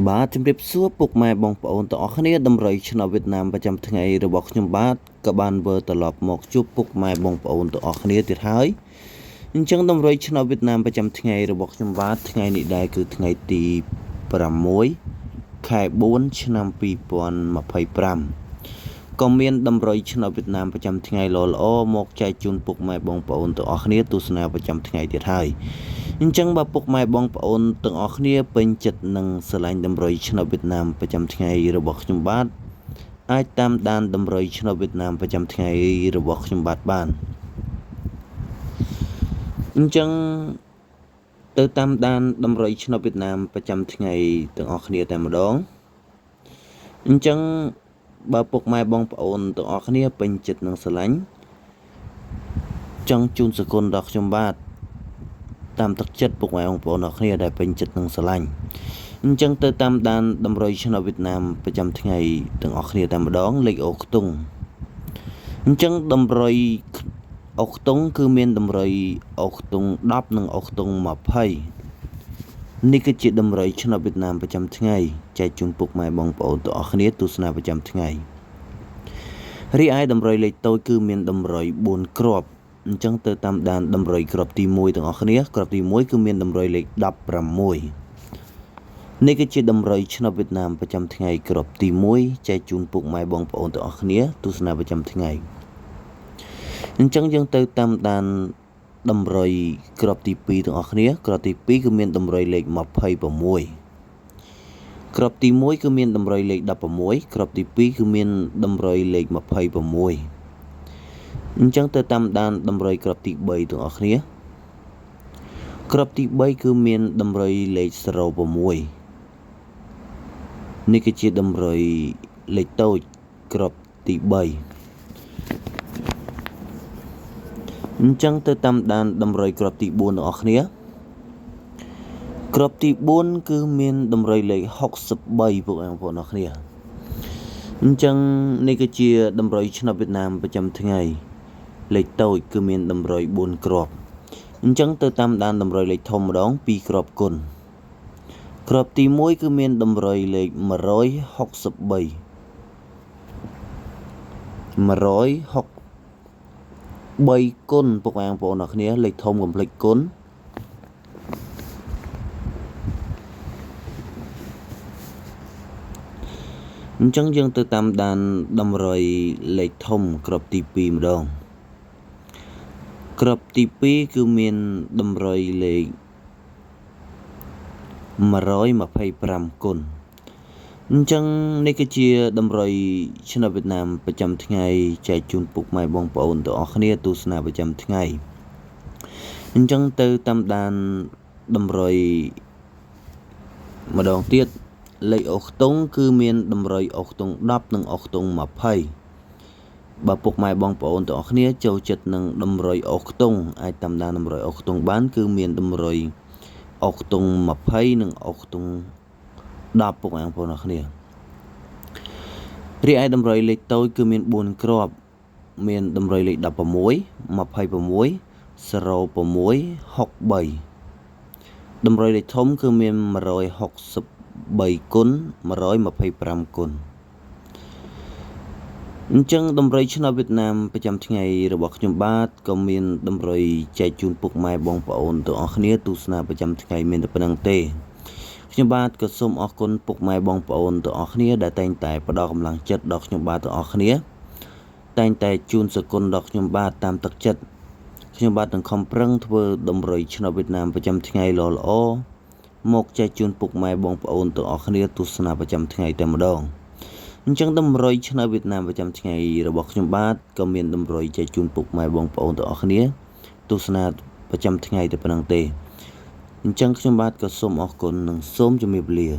បាទជំរាបសួរពុកម៉ែបងប្អូនទាំងអស់គ្នាដំរីឆ្នោតវៀតណាមប្រចាំថ្ងៃរបស់ខ្ញុំបាទក៏បានវិលត្រឡប់មកជួបពុកម៉ែបងប្អូនទាំងអស់គ្នាទៀតហើយអញ្ចឹងដំរីឆ្នោតវៀតណាមប្រចាំថ្ងៃរបស់ខ្ញុំបាទថ្ងៃនេះដែរគឺថ្ងៃទី6ខែ4ឆ្នាំ2025ក៏មានដំរីឆ្នោតវៀតណាមប្រចាំថ្ងៃល្អៗមកចែកជូនពុកម៉ែបងប្អូនទាំងអស់គ្នាទស្សនាប្រចាំថ្ងៃទៀតហើយអញ្ចឹងបើពុកម៉ែបងប្អូនទាំងអស់គ្នាពេញចិត្តនឹងស្រឡាញ់ដំរីឆ្នោតវៀតណាមប្រចាំថ្ងៃរបស់ខ្ញុំបាទអាចតាមដានដំរីឆ្នោតវៀតណាមប្រចាំថ្ងៃរបស់ខ្ញុំបាទបានអញ្ចឹងទៅតាមដានដំរីឆ្នោតវៀតណាមប្រចាំថ្ងៃទាំងអស់គ្នាតែម្ដងអញ្ចឹងបើពុកម៉ែបងប្អូនទាំងអស់គ្នាពេញចិត្តនឹងស្រឡាញ់ចង់ជូនសគុណដល់ខ្ញុំបាទតាមទឹកចិត្តពុកម៉ែបងប្អូនអរគ្នាដែលពេញចិត្តនឹងស្រឡាញ់អញ្ចឹងទៅតាមដានដំរីឆ្នោតវៀតណាមប្រចាំថ្ងៃទាំងអស់គ្នាតែម្ដងលេខអូខ្ទង់អញ្ចឹងដំរីអូខ្ទង់គឺមានដំរីអូខ្ទង់10និងអូខ្ទង់20នេះគឺជាដំរីឆ្នោតវៀតណាមប្រចាំថ្ងៃចែកជូនពុកម៉ែបងប្អូនទាំងអស់គ្នាទស្សនាប្រចាំថ្ងៃរីឯដំរីលេខតូចគឺមានដំរី4គ្រាប់អញ្ចឹងទៅតាមដានដំរីគ្រាប់ទី1ទាំងអស់គ្នាគ្រាប់ទី1គឺមានដំរីលេខ16នេះគឺជាដំរីឆ្នោតវៀតណាមប្រចាំថ្ងៃគ្រាប់ទី1ចែកជូនពុកម៉ែបងប្អូនទាំងអស់គ្នាទស្សនាប្រចាំថ្ងៃអញ្ចឹងយើងទៅតាមដានដំរីគ្រាប់ទី2ទាំងអស់គ្នាគ្រាប់ទី2គឺមានដំរីលេខ26គ្រាប់ទី1គឺមានដំរីលេខ16គ្រាប់ទី2គឺមានដំរីលេខ26អញ្ចឹងទៅតាមដានដំរីគ្រាប់ទី3ទាំងអស់គ្នាគ្រាប់ទី3គឺមានដំរីលេខ06នេះគឺជាដំរីលេខតូចគ្រាប់ទី3អញ្ចឹងទៅតាមដានដំរីគ្រាប់ទី4ទាំងអស់គ្នាគ្រាប់ទី4គឺមានដំរីលេខ63ពុកបងប្អូនអរគ្នាអញ្ចឹងនេះគឺជាដំរីឆ្នោតវៀតណាមប្រចាំថ្ងៃលេខតូចគឺមានដំរី4គ្រាប់អញ្ចឹងទៅតាមដានដំរីលេខធំម្ដង2គ្រាប់គុណគ្រាប់ទី1គឺមានដំរីលេខ163 163គុណពុកបងប្អូនអរគ្នាលេខធំកុំភ្លេចគុណអញ្ចឹងយើងទៅតាមដានដំរីលេខធំគ្រាប់ទី2ម្ដងគ្រាប់ទី2គឺមានដំរីលេខ125គុណអញ្ចឹងនេះគឺជាដំរីឆ្នោតវៀតណាមប្រចាំថ្ងៃចែកជូនពុកម៉ែបងប្អូនទាំងអស់គ្នាទស្សនាប្រចាំថ្ងៃអញ្ចឹងទៅតាមដានដំរីម្ដងទៀតលេខអូខ្ទង់គឺមានដំរីអូខ្ទង់10និងអូខ្ទង់20បើពុកម៉ែបងប្អូនទាំងអស់គ្នាចូលចិត្តនឹងដំរីអូខ្ទង់អាចតាមដានដំរីអូខ្ទង់បានគឺមានដំរីអូខ្ទង់20និងអូខ្ទង់10ពុកបងប្អូនអរគ្នារីឯដំរីលេខតូចគឺមាន4គ្រាប់មានដំរីលេខ16 26 06 63ដំរីលេខធំគឺមាន163គុណ125គុណអញ្ចឹងដំរីឆ្នោតវៀតណាមប្រចាំថ្ងៃរបស់ខ្ញុំបាទក៏មានដំរីចែកជូនពុកម៉ែបងប្អូនទាំងអស់គ្នាទស្សនាប្រចាំថ្ងៃមានតែប៉ុណ្្នឹងទេខ្ញុំបាទក៏សូមអរគុណពុកម៉ែបងប្អូនទាំងអស់គ្នាដែលតែងតែផ្ដល់កម្លាំងចិត្តដល់ខ្ញុំបាទទាំងអស់គ្នាតែងតែជូនសគុណដល់ខ្ញុំបាទតាមទឹកចិត្តខ្ញុំបាទនឹងខំប្រឹងធ្វើដំរីឆ្នោតវៀតណាមប្រចាំថ្ងៃល្អៗមកចែកជូនពុកម៉ែបងប្អូនទាំងអស់គ្នាទស្សនាប្រចាំថ្ងៃតែម្ដងអញ្ចឹងដំរីឆ្នោតវៀតណាមប្រចាំថ្ងៃរបស់ខ្ញុំបាទក៏មានដំរីចែកជូនពុកម៉ែបងប្អូនទាំងអស់គ្នាទស្សនាប្រចាំថ្ងៃតែប៉ុណ្្នឹងទេអញ្ចឹងខ្ញុំបាទក៏សូមអរគុណនិងសូមជម្រាបលា